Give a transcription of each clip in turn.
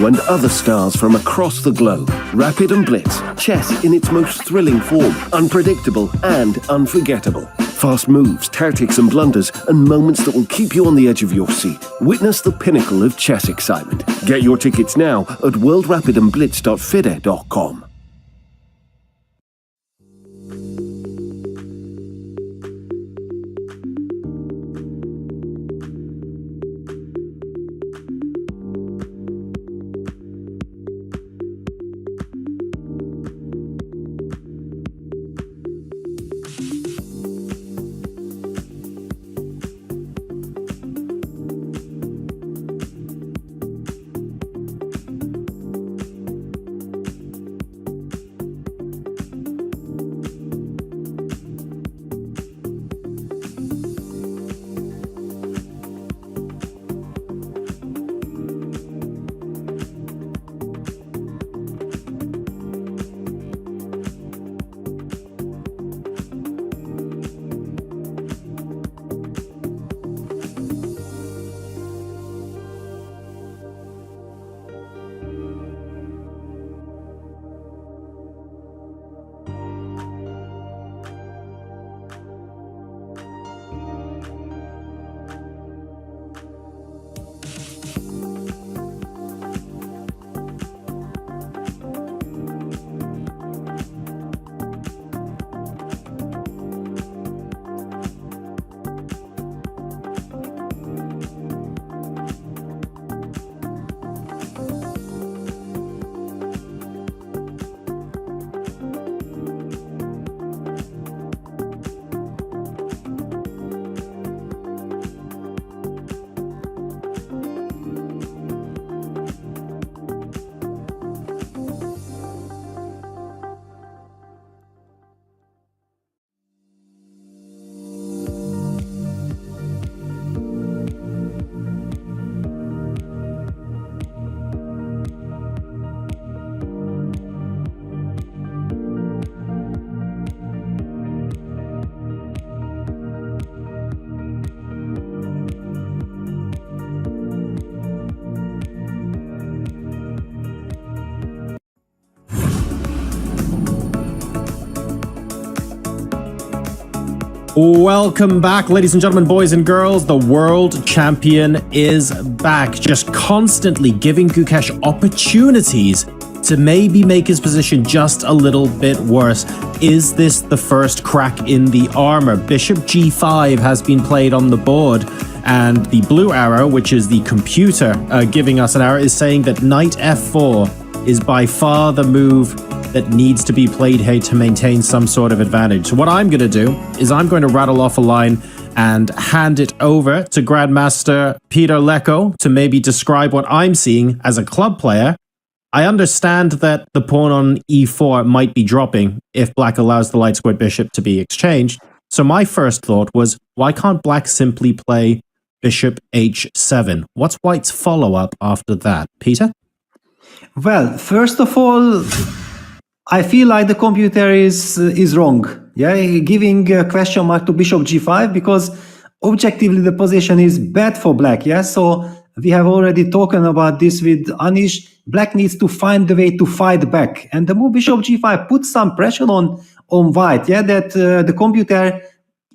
and other stars from across the globe. Rapid and Blitz, chess in its most thrilling form, unpredictable and unforgettable. Fast moves, tactics and blunders, and moments that will keep you on the edge of your seat. Witness the pinnacle of chess excitement. Get your tickets now at worldrapidandblitz.fide.com. Welcome back, ladies and gentlemen, boys and girls. The world champion is back, just constantly giving Gukesh opportunities to maybe make his position just a little bit worse. Is this the first crack in the armor? Bishop g5 has been played on the board, and the blue arrow, which is the computer giving us an arrow, is saying that knight f4 is by far the move that needs to be played here to maintain some sort of advantage. So what I'm going to do is I'm going to rattle off a line and hand it over to Grandmaster Peter Lecko to maybe describe what I'm seeing as a club player. I understand that the pawn on e4 might be dropping if black allows the light squared bishop to be exchanged. So my first thought was, why can't black simply play bishop h7? What's white's follow-up after that? Peter? Well, first of all, I feel like the computer is wrong. Yeah, giving a question mark to bishop g5 because objectively the position is bad for black. Yeah, so we have already talked about this with Anish. Black needs to find the way to fight back, and the move bishop g5 puts some pressure on white. Yeah, that the computer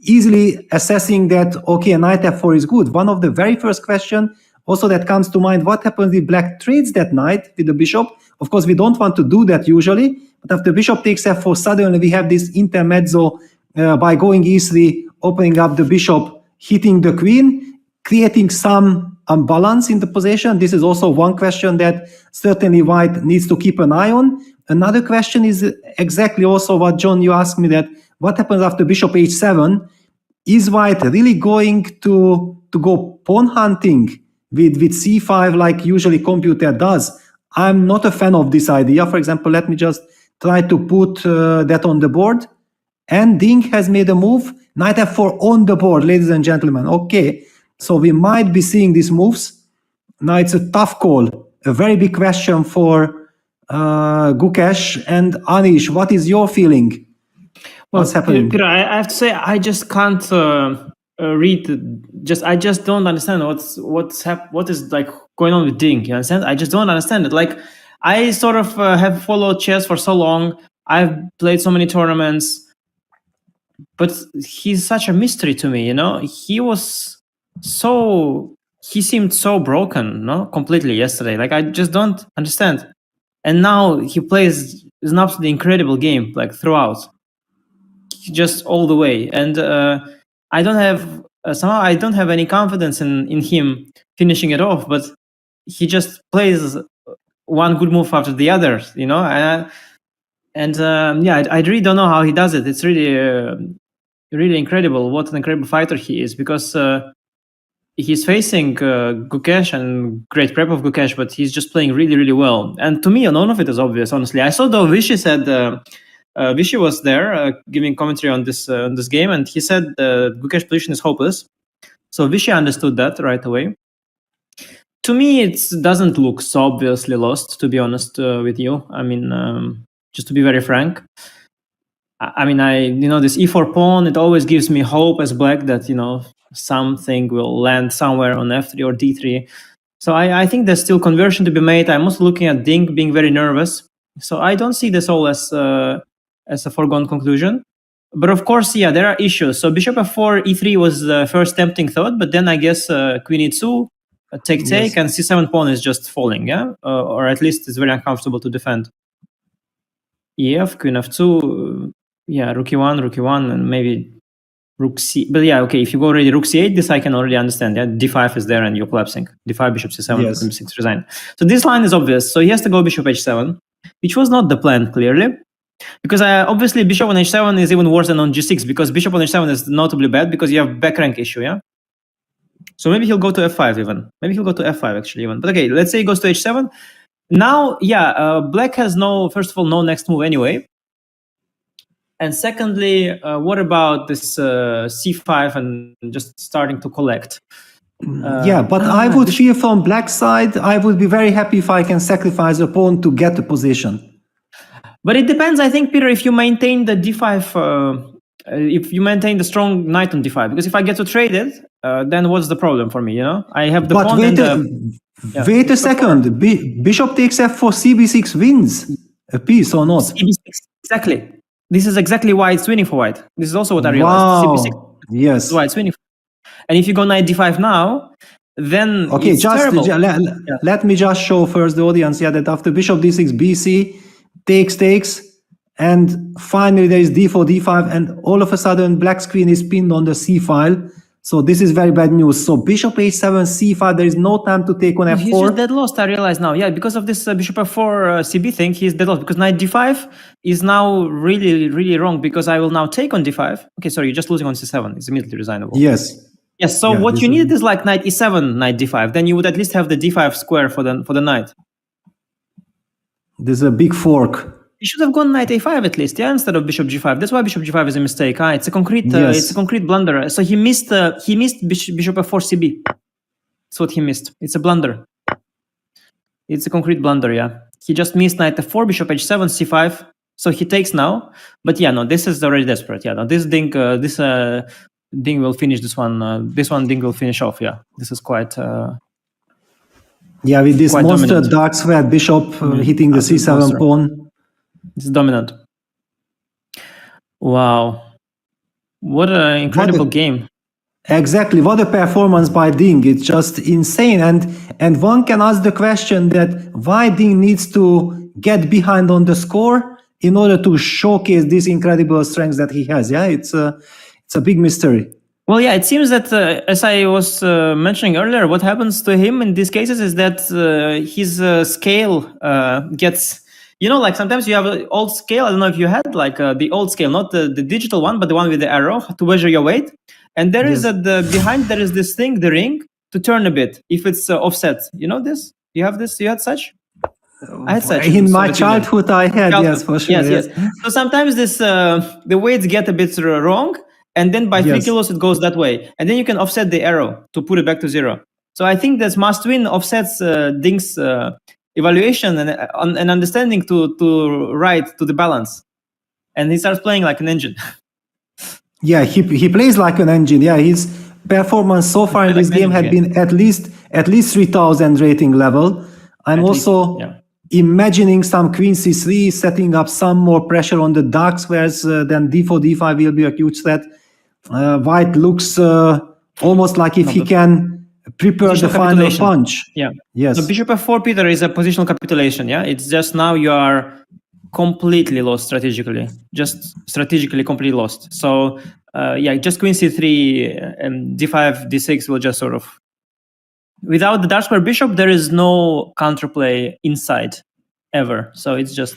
easily assessing that okay, knight f4 is good. One of the very first question also that comes to mind: what happens if black trades that knight with the bishop? Of course, we don't want to do that usually. But after bishop takes f4, suddenly we have this intermezzo by going e3, opening up the bishop, hitting the queen, creating some unbalance in the position. This is also one question that certainly white needs to keep an eye on. Another question is exactly also what, John, you asked me, that what happens after bishop h7? Is white really going to go pawn hunting with c5 like usually computer does? I'm not a fan of this idea. For example, let me just try to put that on the board. And Ding has made a move. Knight f4 on the board, ladies and gentlemen. Okay, so we might be seeing these moves. Now it's a tough call. A very big question for Gukesh and Anish. What is your feeling? What's happening? Peter, I have to say, I just can't read. I just don't understand what is like going on with Ding? You understand? I just don't understand it. Like, I sort of have followed chess for so long. I've played so many tournaments, but he's such a mystery to me. He seemed so broken, completely yesterday. Like, I just don't understand. And now he plays an absolutely incredible game, like throughout, just all the way. And I don't have any confidence in him finishing it off. But he just plays one good move after the other, I really don't know how he does it. It's really, really incredible. What an incredible fighter he is, because he's facing Gukesh, and great prep of Gukesh, but he's just playing really, really well. And to me, none of it is obvious, honestly. I saw though Vishy said, Vishy was there giving commentary on this game, and he said Gukesh position is hopeless. So Vishy understood that right away. To me, it doesn't look so obviously lost, to be honest with you. I mean, just to be very frank. I mean, this e4 pawn, it always gives me hope as black that, something will land somewhere on f3 or d3. So I think there's still conversion to be made. I'm also looking at Ding being very nervous. So I don't see this all as a foregone conclusion. But of course, there are issues. So bishop f4, e3 was the first tempting thought, but then I guess queen e2, take, Yes. and c7 pawn is just falling, or at least it's very uncomfortable to defend. Ef, queen f2, rook e1, and maybe rook c. But okay, if you go already rook c8, this I can already understand. D5 is there and you're collapsing. D5, bishop c7, Yes. queen b6 resign. So this line is obvious. So he has to go bishop h7, which was not the plan, clearly. Because obviously bishop on h7 is even worse than on g6, because bishop on h7 is notably bad because you have back rank issue, So maybe he'll go to f5 even. Maybe he'll go to f5 actually even. But okay, let's say he goes to h7. Now, black has first of all, no next move anyway. And secondly, what about this c5 and just starting to collect? But I would feel from black side, I would be very happy if I can sacrifice a pawn to get the position. But it depends, I think, Peter, if you maintain the d5, if you maintain the strong knight on d5. Because if I get to trade it, then what's the problem for me, I have the pawn wait a second. Bishop takes f4, cb6 wins a piece or not? cb6, exactly. This is exactly why it's winning for white. This is also what I realized. Wow. cb6 Yes. is why it's winning. And if you go knight d5 now, then okay, it's terrible. Let me just show first the audience that after bishop d6, bc takes, and finally there is d4, d5, and all of a sudden black's queen is pinned on the c file. So this is very bad news. So bishop h7, c5, there is no time to take on f4. He's just dead lost, I realize now. Because of this bishop f4 cb thing, he's dead lost. Because knight d5 is now really, really wrong, because I will now take on d5. Okay, sorry, you're just losing on c7. It's immediately resignable. Yes. Yes, so what you need is like knight e7, knight d5. Then you would at least have the d5 square for the knight. There's a big fork. You should have gone knight a5 at least, instead of bishop g5. That's why bishop g5 is a mistake. It's a concrete, it's a concrete blunder. So he missed bishop f4 cb. That's what he missed. It's a blunder. It's a concrete blunder. He just missed knight f4, bishop h7, c5. So he takes now. But this is already desperate. This Ding will finish this one. This one Ding will finish off. This is quite. With this monster dominant. dark square bishop hitting the c7 monster. pawn. It's dominant. Wow. What an incredible game. Exactly. What a performance by Ding. It's just insane. And one can ask the question that why Ding needs to get behind on the score in order to showcase these incredible strengths that he has. It's a big mystery. Well, it seems that, as I was mentioning earlier, what happens to him in these cases is that his scale gets... like sometimes you have an old scale. I don't know if you had like the old scale, not the digital one, but the one with the arrow to measure your weight. And there is behind there is this thing, the ring, to turn a bit if it's offset. You know this? You have this? You had such? I had such. In my childhood, I had, yes, for sure. Yes. So sometimes this the weights get a bit wrong, and then by 3 kilos it goes that way, and then you can offset the arrow to put it back to 0. So I think this must win offsets Ding's evaluation and understanding to right to the balance, and he starts playing like an engine. He plays like an engine. He's performance so far in like this game had managing been at least 3,000 rating level. I'm At least, also yeah. imagining some queen c3, setting up some more pressure on the dark squares. Then d4, d5 will be a huge threat. White looks almost like if he can prepare the Positional final capitulation. punch. Yeah. Yes. So bishop f4, Peter, is a positional capitulation. Yeah, it's just now you are completely lost strategically, just strategically completely lost. So yeah, just queen c3 and d5, d6 will just sort of. Without the dark square bishop, there is no counterplay inside ever. So it's just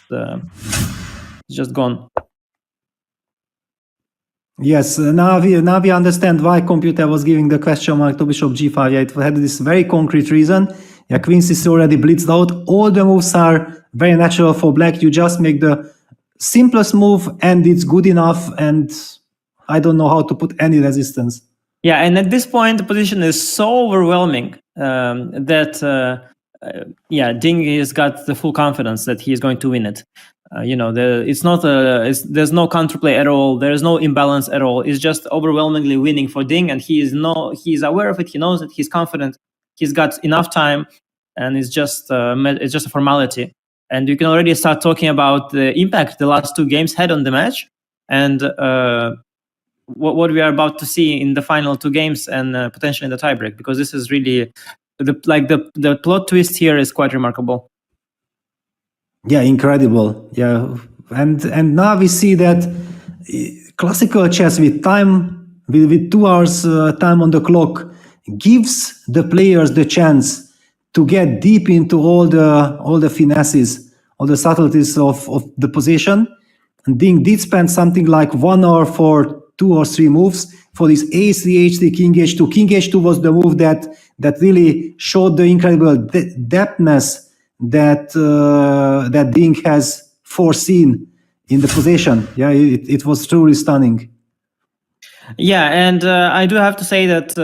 gone. Yes, now we understand why computer was giving the question mark to bishop g5. Yeah, it had this very concrete reason. Yeah, queen c3 already blitzed out. All the moves are very natural for black. You just make the simplest move and it's good enough, and I don't know how to put any resistance. Yeah, and at this point, the position is so overwhelming that yeah, Ding has got the full confidence that he is going to win it. It's not there's no counterplay at all. There's no imbalance at all. It's just overwhelmingly winning for Ding, and he's aware of it. He knows it. He's confident. He's got enough time, and it's just a formality. And you can already start talking about the impact the last two games had on the match, and what we are about to see in the final two games and potentially in the tiebreak, because this is really the plot twist here is quite remarkable. Yeah, incredible. Yeah, and now we see that classical chess with time, with 2 hours time on the clock, gives the players the chance to get deep into all the finesses, all the subtleties of the position. And Ding did spend something like 1 hour for 2 or 3 moves. For this a3, h3, king h2. King h2 was the move that really showed the incredible depthness that Ding has foreseen in the position. Yeah, it was truly stunning. Yeah, and I do have to say that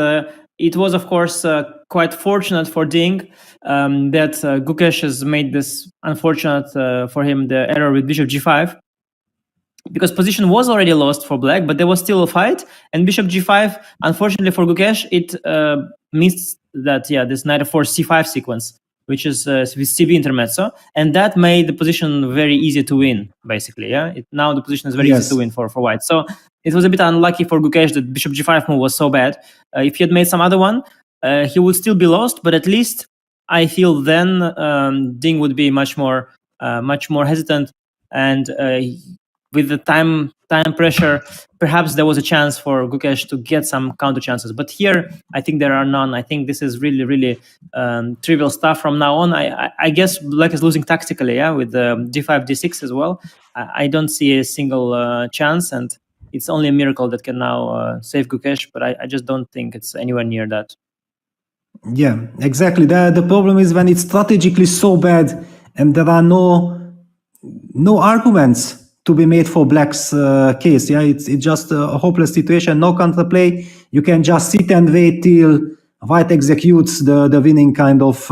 it was, of course, quite fortunate for Ding that Gukesh has made this unfortunate for him, the error with bishop g5. Because position was already lost for black, but there was still a fight. And bishop g5, unfortunately for Gukesh, it means that, yeah, this knight f4 c5 sequence, which is with cb intermezzo, and that made the position very easy to win, basically. Yeah, now the position is very easy to win for white. So it was a bit unlucky for Gukesh that bishop g5 move was so bad. If he had made some other one, he would still be lost, but at least I feel then Ding would be much more hesitant, and with the time pressure, perhaps there was a chance for Gukesh to get some counter chances. But here, I think there are none. I think this is really, really trivial stuff from now on. I guess black is losing tactically, yeah, with the d5, d6 as well. I don't see a single chance, and it's only a miracle that can now save Gukesh, but I just don't think it's anywhere near that. Yeah, exactly. The problem is when it's strategically so bad and there are no arguments to be made for black's case. Yeah, it's just a hopeless situation. No counterplay. You can just sit and wait till white executes the winning kind of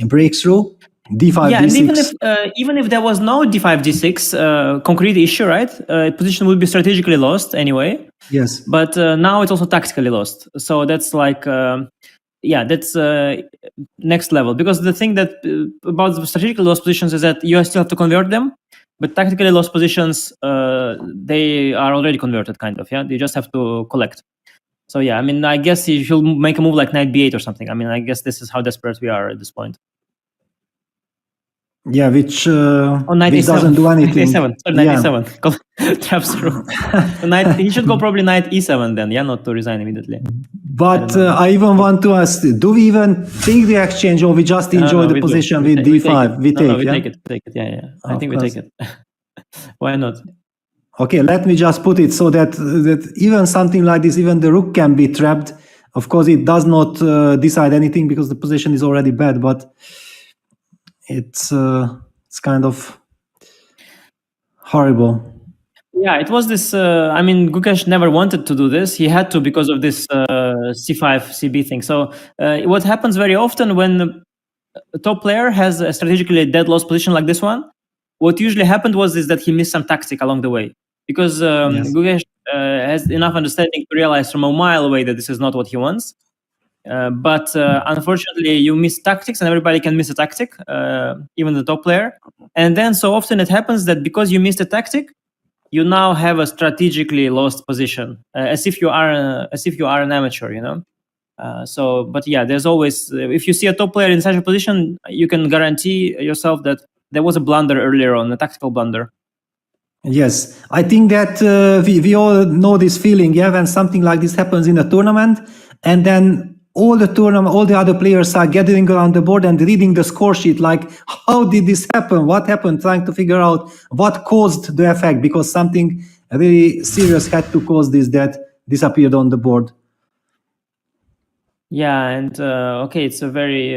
breakthrough. D5, yeah, D6. And even if there was no d5, d6 concrete issue, right? Position would be strategically lost anyway. Yes. But now it's also tactically lost. So that's like, that's next level. Because the thing that about the strategically lost positions is that you still have to convert them. But tactically lost positions, they are already converted, kind of. Yeah, they just have to collect. So yeah, I mean, I guess you should make a move like knight b8 or something. I mean, I guess this is how desperate we are at this point. Yeah, which knight doesn't do anything. Knight a7. Sorry, knight a7. Traps through. So he should go probably knight e7 then, yeah, not to resign immediately. But I even want to ask, do we even take the exchange, or we just enjoy the position with d5? We take it. Yeah. I think we take it. Why not? Okay, let me just put it so that even something like this, even the rook can be trapped. Of course, it does not decide anything because the position is already bad, but it's kind of horrible. Yeah, it was this. I mean, Gukesh never wanted to do this. He had to because of this c5, cb thing. So what happens very often when a top player has a strategically dead lost position like this one, what usually happened is that he missed some tactic along the way. Because Gukesh has enough understanding to realize from a mile away that this is not what he wants. But unfortunately, you miss tactics, and everybody can miss a tactic, even the top player. And then so often it happens that because you missed a tactic, you now have a strategically lost position, as if you are an amateur, you know. But yeah, there's always, if you see a top player in such a position, you can guarantee yourself that there was a blunder earlier on, a tactical blunder. Yes, I think that we all know this feeling, yeah, when something like this happens in a tournament, and then all the other players are gathering around the board and reading the score sheet, like, how did this happen? What happened? Trying to figure out what caused the effect, because something really serious had to cause this that disappeared on the board. Yeah, and okay, it's a very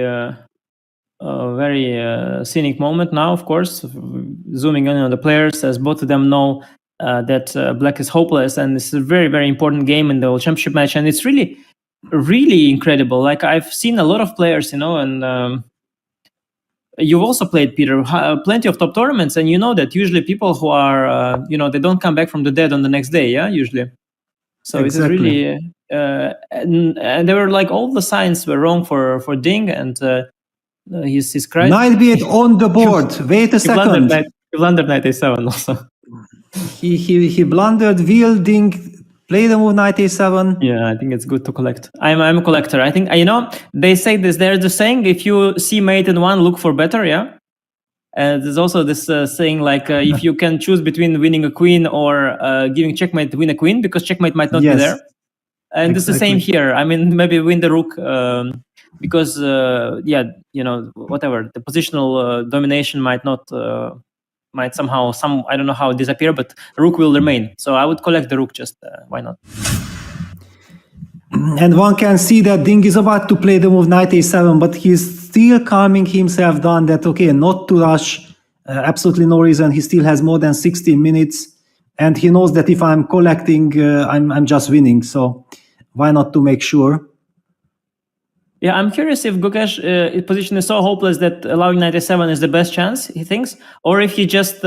scenic moment now, of course, zooming in on the players, as both of them know that black is hopeless, and this is a very, very important game in the World Championship match, and it's really, really incredible. Like, I've seen a lot of players, you know, and you've also played, Peter, plenty of top tournaments, and you know that usually people who are, you know, they don't come back from the dead on the next day, yeah, usually. So Exactly. it is really, and they were like, all the signs were wrong for Ding, and he's crying. Knight b8 on the board. Wait a second. He blundered knight a7 also. He blundered, wielding, play the move knight a7. Yeah, I think it's good to collect. I'm a collector. I think, you know, they say this. There's the saying, if you see mate in one, look for better. Yeah. And there's also this saying, like, if you can choose between winning a queen or giving checkmate to win a queen, because checkmate might not be there. And it's the same here. I mean, maybe win the rook because, yeah, you know, whatever, the positional domination might not, might somehow, I don't know how, disappear, but rook will remain. So I would collect the rook, just why not? And one can see that Ding is about to play the move knight a7, but he's still calming himself down that, okay, not to rush, absolutely no reason. He still has more than 16 minutes, and he knows that if I'm collecting, I'm just winning. So why not to make sure? Yeah, I'm curious if Gukesh, his position is so hopeless that allowing knight a7 is the best chance, he thinks, or if he just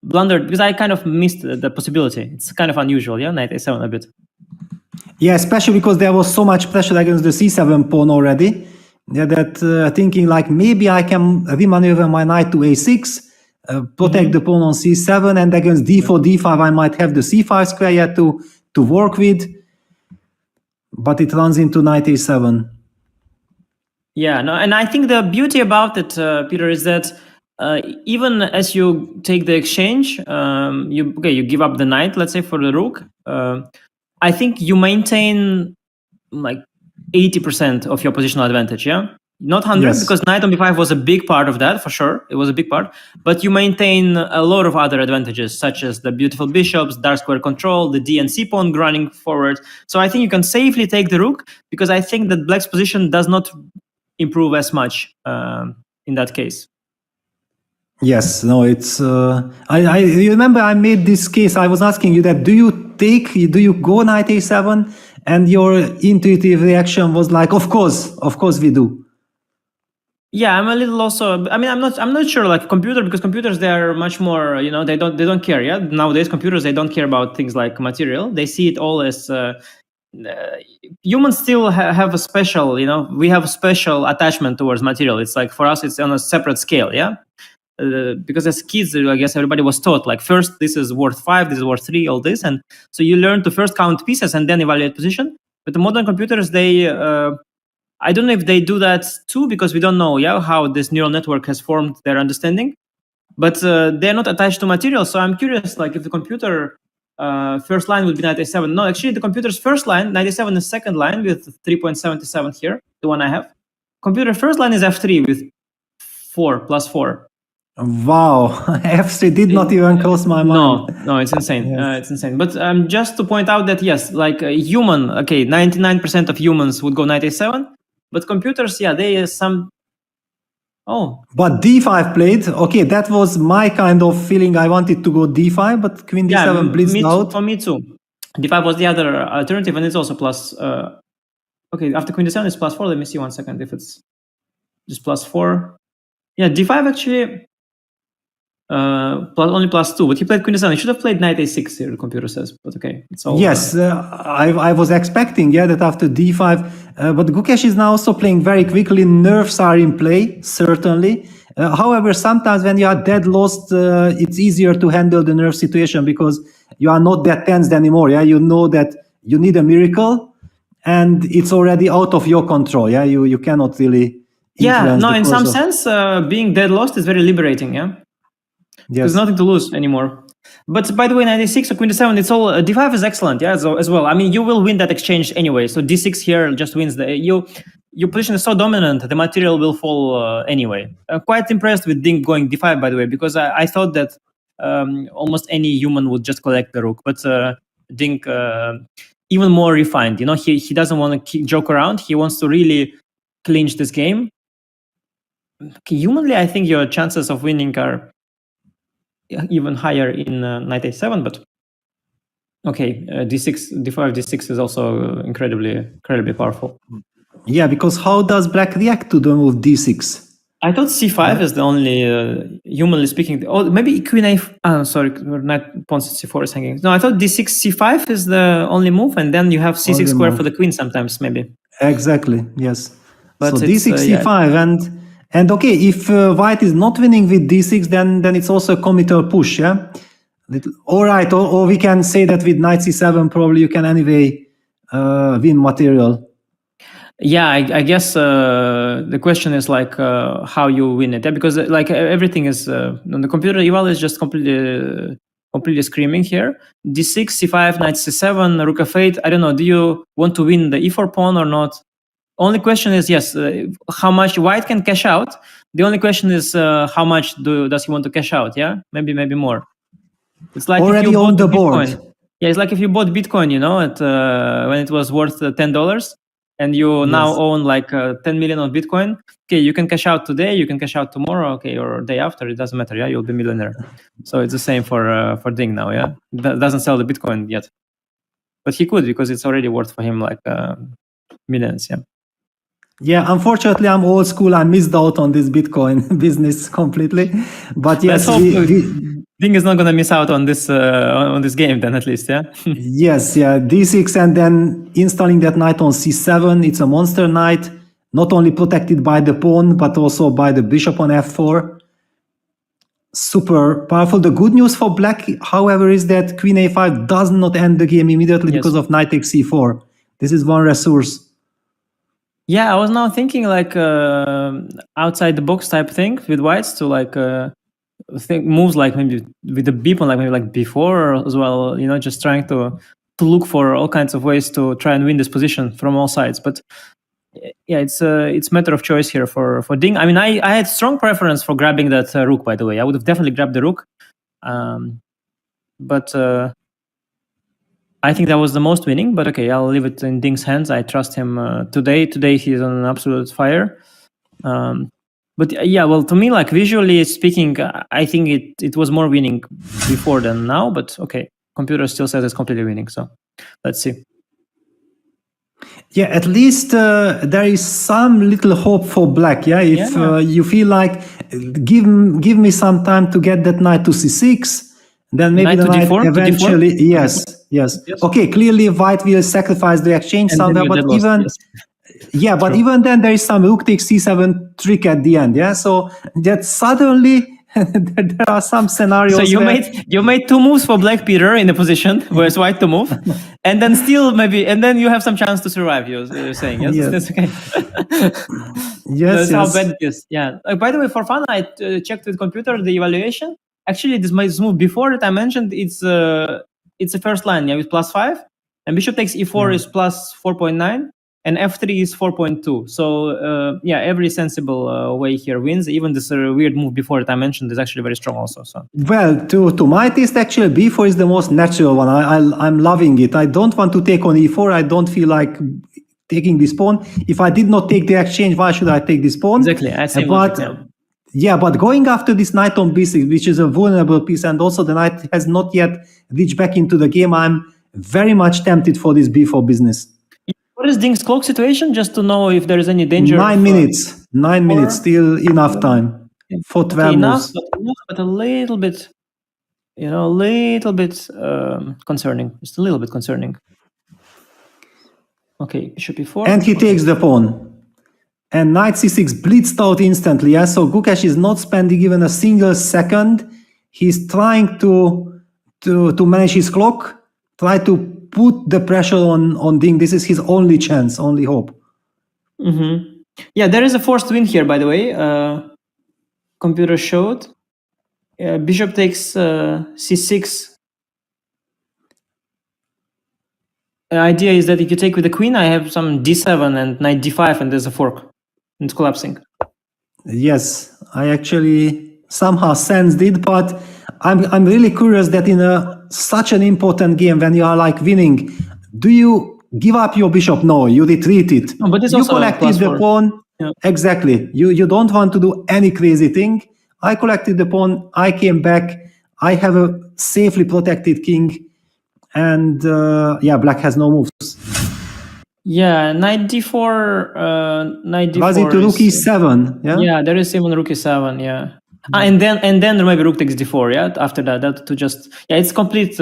blundered, because I kind of missed the possibility. It's kind of unusual, yeah, knight a7 a bit. Yeah, especially because there was so much pressure against the c7 pawn already, yeah, that thinking like maybe I can remaneuver my knight to a6, protect the pawn on c7, and against d4, d5 I might have the c5 square yet to work with, but it runs into knight a7. Yeah, no, and I think the beauty about it, Peter, is that even as you take the exchange, you give up the knight, let's say, for the rook. I think you maintain like 80% of your positional advantage, yeah? Not 100, Yes. because knight on b5 was a big part of that, for sure. It was a big part. But you maintain a lot of other advantages, such as the beautiful bishops, dark square control, the d and c pawn running forward. So I think you can safely take the rook, because I think that black's position does not improve as much in that case. Yes, no, it's. I remember I made this case. I was asking you that do you go knight a7, and your intuitive reaction was like, of course we do. Yeah, I'm a little also. I mean, I'm not sure, like computer, because computers, they are much more. You know, they don't care. Yeah, nowadays computers, they don't care about things like material. They see it all as. Humans still have a special. You know, we have a special attachment towards material. It's like, for us, it's on a separate scale. Yeah. Because as kids, I guess everybody was taught, like, first this is worth 5, this is worth 3, all this, and so you learn to first count pieces and then evaluate position. But the modern computers, they I don't know if they do that too, because we don't know, yeah, how this neural network has formed their understanding, but they're not attached to material. So I'm curious, like, if the computer first line would be knight a7. No, actually the computer's first line, knight a7 is second line with 3.77 here, the one I have. Computer first line is f3 with 4 plus 4. Wow, f3 did not even cross my mind. No, it's insane. Yes. It's insane. But just to point out that, yes, like a human, okay, 99% of humans would go knight a7, but computers, yeah, they some. Oh. But d5 played. Okay, that was my kind of feeling. I wanted to go d5, but queen d7 blitzed out. For me too. d5 was the other alternative, and it's also plus. Okay, after queen d7 it's plus 4. Let me see 1 second if it's just plus 4. Yeah, d5 actually. only +2, but he played queen e7. He should have played knight a6 here, the computer says, but okay, it's all. Yes, I was expecting, that after d5, but Gukesh is now also playing very quickly. Nerves are in play, certainly. However, sometimes when you are dead lost, it's easier to handle the nerve situation because you are not that tensed anymore. Yeah, you know that you need a miracle, and it's already out of your control. Yeah, you cannot really. Yeah, no, in some sense, being dead lost is very liberating. Yeah. Yes. There's nothing to lose anymore. But by the way, knight a6 or queen e7, it's all d5 is excellent, yeah, as well. I mean, you will win that exchange anyway. So d6 here just wins your position is so dominant, the material will fall anyway. I'm quite impressed with Ding going d5, by the way, because I thought that almost any human would just collect the rook, but Ding even more refined. You know, he doesn't want to joke around. He wants to really clinch this game. Okay, humanly, I think your chances of winning are even higher in knight a7, but okay, d6, d5, d6 is also incredibly powerful. Yeah, because how does black react to the move d6? I thought c5 is the only, humanly speaking, maybe queen a, sorry, knight pawn c4 is hanging. No, I thought d6, c5 is the only move, and then you have c6 square for the queen sometimes, maybe. Exactly, yes. But so d6, c5, and okay, if white is not winning with d6, then it's also a committal push, yeah? All right, or we can say that with knight c7, probably you can anyway win material. Yeah, I guess the question is like how you win it, yeah? Because like everything is on the computer, eval is just completely screaming here. d6, c5, knight c7, rook f8. I don't know. Do you want to win the e4 pawn or not? Only question is, yes, how much white can cash out. The only question is how much does he want to cash out? Yeah, maybe more. It's like already if you on bought the board. Bitcoin. Yeah, it's like if you bought Bitcoin, you know, at when it was worth $10, and you now own like 10 million of Bitcoin. Okay, you can cash out today, you can cash out tomorrow, okay, or day after. It doesn't matter. Yeah, you'll be a millionaire. So it's the same for Ding now. Yeah, doesn't sell the Bitcoin yet, but he could because it's already worth for him like millions. Yeah. Yeah, unfortunately, I'm old school. I missed out on this Bitcoin business completely. But yes, Ding is not going to miss out on this game then, at least, yeah? Yes, yeah, d6 and then installing that knight on c7. It's a monster knight, not only protected by the pawn, but also by the bishop on f4. Super powerful. The good news for black, however, is that queen a5 does not end the game immediately because of knight takes c4. This is one resource. Yeah, I was now thinking like outside the box type thing with whites to like think moves like maybe with the b pawn, like maybe like b4 as well. You know, just trying to look for all kinds of ways to try and win this position from all sides. But yeah, it's matter of choice here for Ding. I mean, I had strong preference for grabbing that rook. By the way, I would have definitely grabbed the rook, but. I think that was the most winning, but okay, I'll leave it in Ding's hands. I trust him today. Today he's on an absolute fire. But yeah, well, to me, like visually speaking, I think it was more winning before than now. But okay, computer still says it's completely winning. So let's see. Yeah, at least there is some little hope for black. Yeah, if you feel like give me some time to get that knight to c6. Then maybe the knight eventually, yes. Okay, clearly white will sacrifice the exchange somewhere, but even even then there is some rook takes c7 trick at the end. Yeah, so that suddenly there are some scenarios. So you made two moves for black, Peter, in a position where it's white to move, and then still maybe, and then you have some chance to survive. You're saying yes, that's okay. Yes, that's how bad it is. Yeah. By the way, for fun, I checked with computer the evaluation. Actually, this move before it I mentioned, it's a first line, yeah, with +5, and bishop takes e4 is +4.9, and f3 is 4.2. So every sensible way here wins. Even this weird move before it I mentioned is actually very strong also. So well, to my taste, actually, b4 is the most natural one. I'm loving it. I don't want to take on e4. I don't feel like taking this pawn. If I did not take the exchange, why should I take this pawn? Exactly. Yeah, but going after this knight on b6, which is a vulnerable piece, and also the knight has not yet reached back into the game, I'm very much tempted for this b4 business. What is Ding's clock situation? Just to know if there is any danger. 9 minutes. 9 minutes, still enough time. for 12 Okay, enough, moves. but a little bit, a little bit concerning. Just a little bit concerning. Okay, bishop e4. And he Okay. takes the pawn. And knight c6 blitzed out instantly. Yeah? So Gukesh is not spending even a single second. He's trying to manage his clock, try to put the pressure on Ding. This is his only chance, only hope. Mm-hmm. Yeah, there is a forced win here, by the way. Computer showed. Bishop takes c6. The idea is that if you take with the queen, I have some d7 and knight d5, and there's a fork. It's collapsing. Yes, I actually somehow sensed it, but I'm really curious that in such an important game when you are like winning, do you give up your bishop? No, you retreat it. No, but it's you also collected the +4. pawn. Yeah. Exactly. You don't want to do any crazy thing. I collected the pawn. I came back. I have a safely protected king, and black has no moves. Yeah, knight d4. Knight d4. Was it rook e7? Yeah. Yeah, there is even rook e7. Yeah, and then maybe rook takes d4. Yeah, after that to just it's complete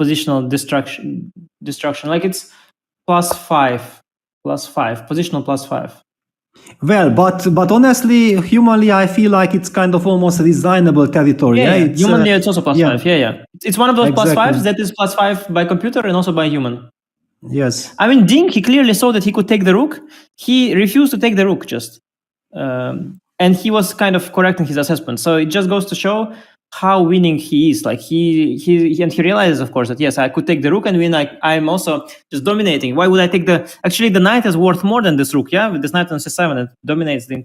positional destruction. Like it's +5, positional +5. Well, but honestly, humanly, I feel like it's kind of almost resignable territory. Yeah, It's, humanly it's also +5. Yeah. It's one of those Exactly. +5s that is +5 by computer and also by human. Yes. I mean, Ding, he clearly saw that he could take the rook. He refused to take the rook just. And he was kind of correcting his assessment. So it just goes to show how winning he is. Like he realizes, of course, that yes, I could take the rook and win. I'm also just dominating. Why would I take actually the knight is worth more than this rook, yeah? With this knight on c7, it dominates the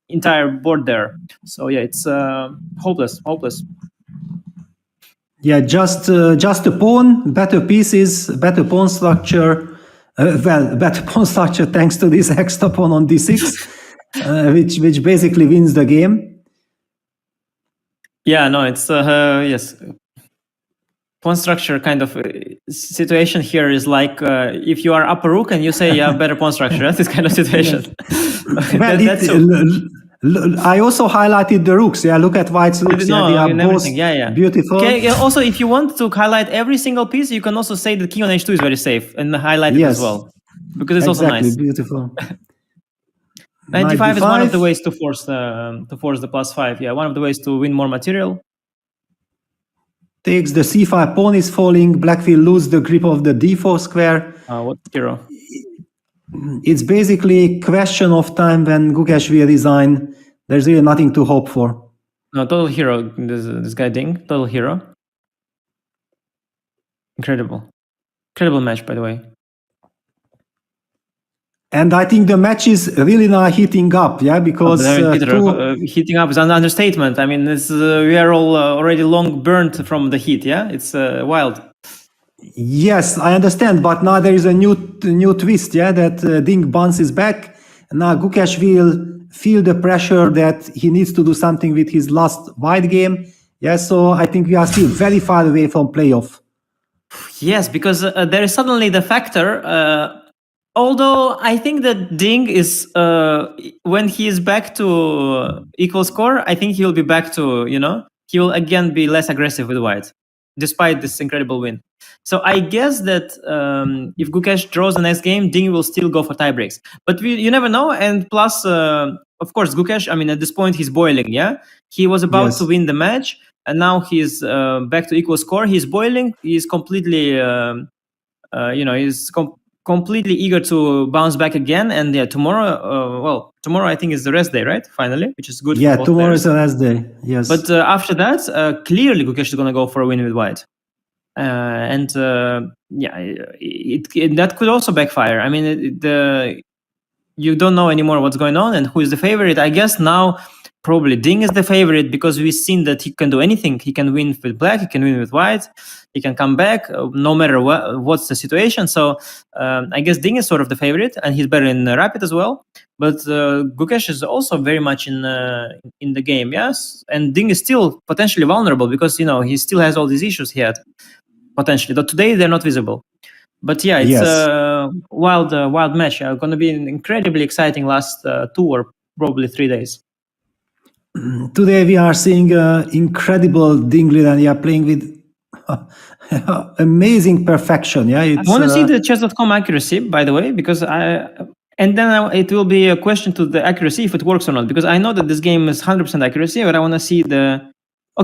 entire board there. So yeah, it's hopeless. Yeah, just a pawn, better pieces, better pawn structure. Better pawn structure thanks to this extra pawn on d6, which basically wins the game. Yeah, no, it's yes. Pawn structure kind of situation here is like if you are up a rook and you say better pawn structure. That's this kind of situation. I also highlighted the rooks. Yeah, look at white's rooks. No, they are both beautiful. Okay. Also, if you want to highlight every single piece, you can also say that king on h2 is very safe and highlight it as well, because it's also nice. Beautiful. 95 is one of the ways to force the +5. Yeah, one of the ways to win more material. Takes the c5, pawn is falling. Black will lose the grip of the d4 square. What's hero? It's basically a question of time when Gukesh will resign. There's really nothing to hope for. No, total hero. This guy Ding, total hero. Incredible match, by the way. And I think the match is really now heating up, because heating up is an understatement. I mean, we are all already long burnt from the heat. Yeah, it's wild. Yes, I understand, but now there is a new twist. That Ding bounces back. Now Gukesh will feel the pressure that he needs to do something with his last white game. So I think we are still very far away from playoff. Yes, because there is suddenly the factor. Although I think that Ding is when he is back to equal score, I think he will be back to he will again be less aggressive with white, despite this incredible win. So I guess that if Gukesh draws the next game, Ding will still go for tie breaks. But you never know. And plus, of course, Gukesh, I mean, at this point, he's boiling, He was about to win the match, and now he's back to equal score. He's boiling. He's completely, completely eager to bounce back again. And tomorrow I think is the rest day, right? Finally, which is good. Yeah, for both tomorrow players. Is the rest day. Yes. But after that, clearly Gukesh is going to go for a win with white. That could also backfire. I mean, you don't know anymore what's going on and who is the favorite. I guess now probably Ding is the favorite because we've seen that he can do anything. He can win with black, he can win with white, he can come back no matter what's the situation. So I guess Ding is sort of the favorite, and he's better in rapid as well. But Gukesh is also very much in the game, yes. And Ding is still potentially vulnerable because he still has all these issues he had potentially. But today they're not visible. But yeah, it's a wild match. Going to be an incredibly exciting last 2 or probably 3 days. today we are seeing incredible Dingley, and yeah, playing with amazing perfection. Yeah, I want to see the chess.com accuracy, by the way, because it will be a question to the accuracy if it works or not, because I know that this game is 100% accuracy, but I want to see the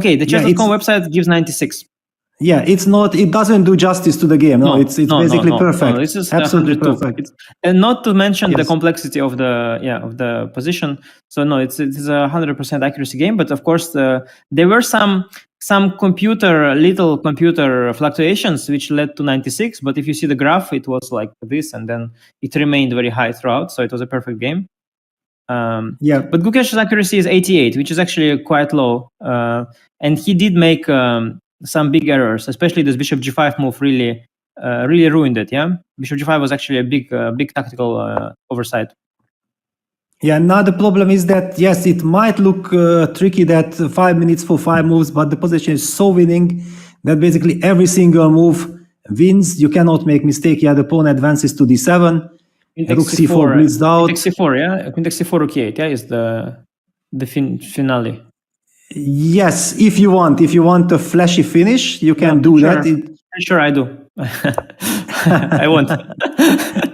chess.com website gives 96. Yeah, it's not. It doesn't do justice to the game. No, it's basically perfect. No, this is absolutely perfect. And not to mention the complexity of the position. So no, it's a 100% accuracy game. But of course, there were some little computer fluctuations which led to 96. But if you see the graph, it was like this, and then it remained very high throughout. So it was a perfect game. But Gukesh's accuracy is 88, which is actually quite low. And he did make some big errors, especially this bishop g5 move really ruined it. Yeah, bishop g5 was actually a big tactical oversight. Yeah, now the problem is that yes, it might look tricky that 5 minutes for 5 moves, but the position is so winning that basically every single move wins. You cannot make mistake. Yeah, the pawn advances to d7. Rook c4 blitzed out. Queen c4, yeah, queen c4 rook e8, yeah, is the finale. Yes, if you want a flashy finish, you can do that. Sure, I do. I want.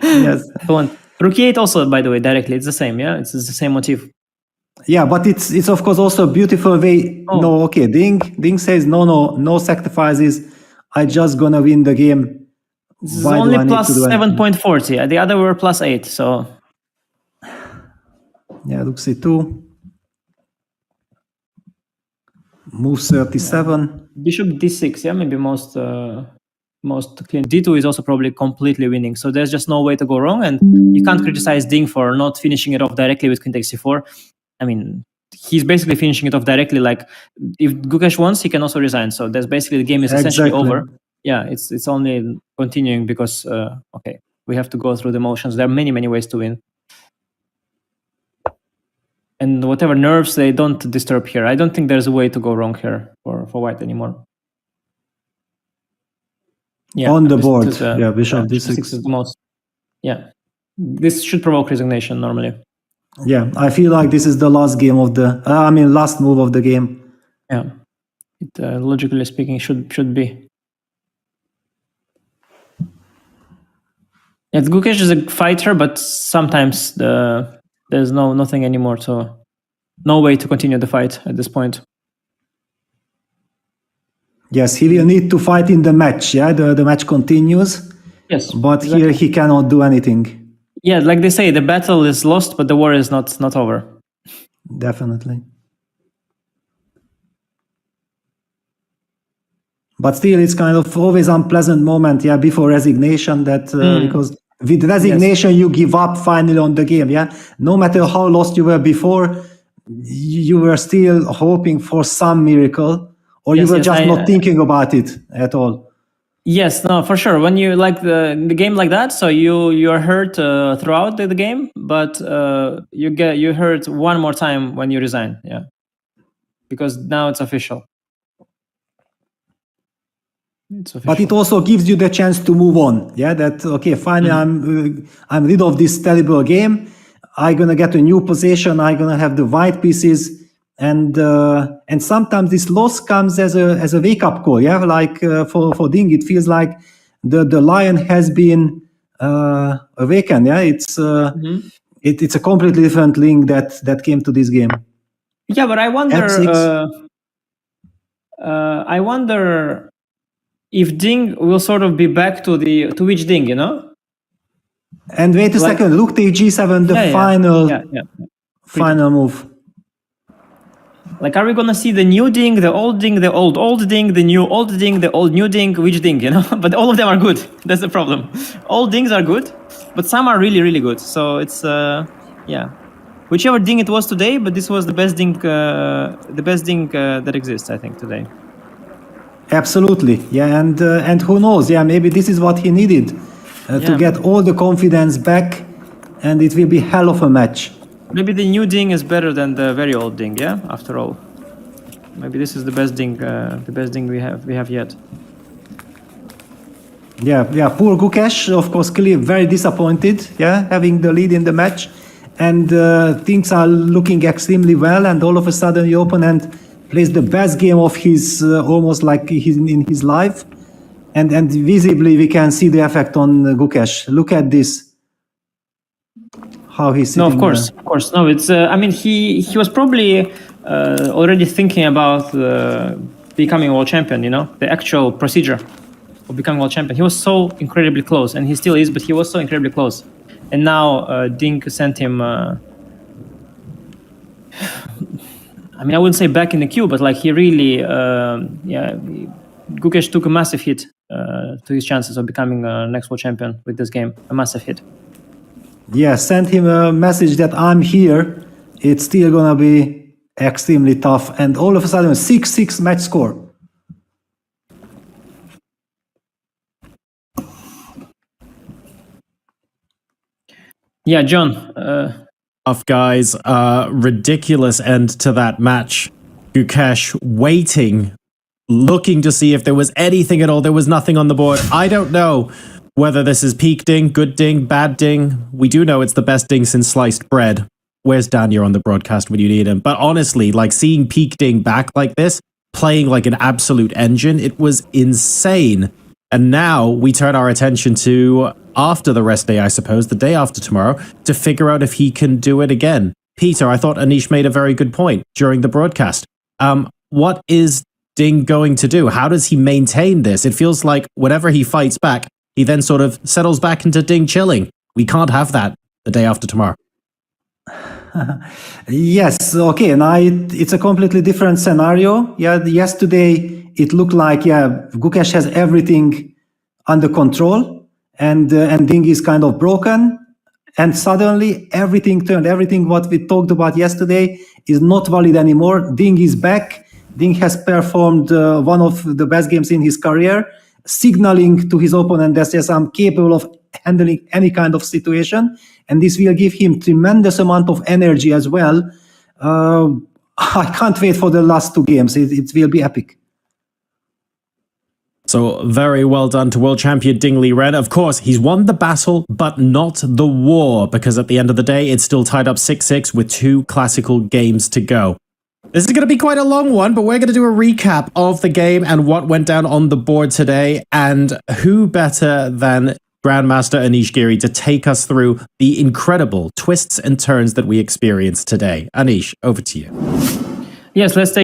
Yes, I want. Rook e8 also, by the way, directly. It's the same, yeah? It's the same motif. Yeah, but it's of course also a beautiful way. Oh. No, okay, Ding says no sacrifices. I just gonna win the game. This is only plus 7.40. The other were plus 8, so... Yeah, rook c2. Move 37. Bishop d6, yeah, maybe most clean. d2 is also probably completely winning, so there's just no way to go wrong, and you can't criticize Ding for not finishing it off directly with queen takes c4. I mean, he's basically finishing it off directly. Like, if Gukesh wants, he can also resign, so that's basically the game is essentially over. Yeah, it's only continuing because, we have to go through the motions. There are many ways to win. And whatever nerves, they don't disturb here. I don't think there's a way to go wrong here for white anymore. Yeah, on the board. Bishop d6 is the most. Yeah, this should provoke resignation normally. Yeah, I feel like this is the last game of the... last move of the game. Yeah, it logically speaking should be. Yeah, Gukesh is a fighter, but sometimes there's nothing anymore, so no way to continue the fight at this point. Yes, he will need to fight in the match. Yeah, the match continues. Yes, but exactly. Here he cannot do anything. Yeah, like they say, the battle is lost, but the war is not over. Definitely. But still, it's kind of always unpleasant moment, yeah, before resignation. That because with resignation, you give up finally on the game. Yeah, no matter how lost you were before, you were still hoping for some miracle, or you were just not thinking about it at all. Yes, no, for sure. When you like the game like that, so you are hurt throughout the game, but you hurt one more time when you resign. Yeah, because now it's official. But it also gives you the chance to move on. Yeah, that okay, finally I'm rid of this terrible game. I'm gonna get a new position. I'm gonna have the white pieces, and sometimes this loss comes as a wake up call. Yeah, like for Ding, it feels like the lion has been awakened. Yeah, it's a completely different link that came to this game. Yeah, but I wonder if Ding will sort of be back to which Ding, you know? And wait a second, rook take g7, final move. Like, are we gonna see the new Ding, the old Ding, the old Ding, the new old Ding, the old new Ding, which Ding, you know? But all of them are good. That's the problem. All Dings are good, but some are really good. So it's whichever Ding it was today, but this was the best Ding that exists, I think, today. Absolutely, yeah, and who knows? Yeah, maybe this is what he needed to get all the confidence back, and it will be hell of a match. Maybe the new Ding is better than the very old Ding. Yeah, after all, maybe this is the best Ding we have yet. Yeah. Poor Gukesh, of course, clearly very disappointed. Yeah, having the lead in the match, and things are looking extremely well, and all of a sudden the opponent plays the best game of his almost like in his life, and visibly we can see the effect on Gukesh. Look at this. How he's sitting. No, of course. No, it's. I mean, he was probably already thinking about becoming world champion. You know, the actual procedure of becoming world champion. He was so incredibly close, and he still is, but he was so incredibly close. And now Ding sent him. I mean, I wouldn't say back in the queue, but like he really, Gukesh took a massive hit to his chances of becoming next world champion with this game. A massive hit. Yeah, send him a message that I'm here. It's still gonna be extremely tough. And all of a sudden, 6-6 match score. Yeah, John. Tough guys, ridiculous end to that match. Gukesh waiting, looking to see if there was anything at all. There was nothing on the board. I don't know whether this is peak Ding, good Ding, bad Ding. We do know it's the best Ding since sliced bread. Where's Daniel on the broadcast when you need him? But honestly, like seeing peak Ding back like this, playing like an absolute engine, it was insane. And now we turn our attention to after the rest day, I suppose, the day after tomorrow, to figure out if he can do it again. Peter, I thought Anish made a very good point during the broadcast. What is Ding going to do? How does he maintain this? It feels like whenever he fights back, he then sort of settles back into Ding chilling. We can't have that the day after tomorrow. Yes, okay, now it's a completely different scenario. Yeah, yesterday it looked like, Gukesh has everything under control, and Ding is kind of broken, and suddenly everything what we talked about yesterday is not valid anymore. Ding is back. Ding has performed one of the best games in his career, signaling to his opponent that yes, I'm capable of handling any kind of situation, and this will give him tremendous amount of energy as well. I can't wait for the last two games. It will be epic. So very well done to world champion Ding Liren. Of course, he's won the battle, but not the war, because at the end of the day, it's still tied up 6-6 with 2 classical games to go. This is going to be quite a long one, but we're going to do a recap of the game and what went down on the board today. And who better than Grandmaster Anish Giri to take us through the incredible twists and turns that we experienced today. Anish, over to you. Yes, let's take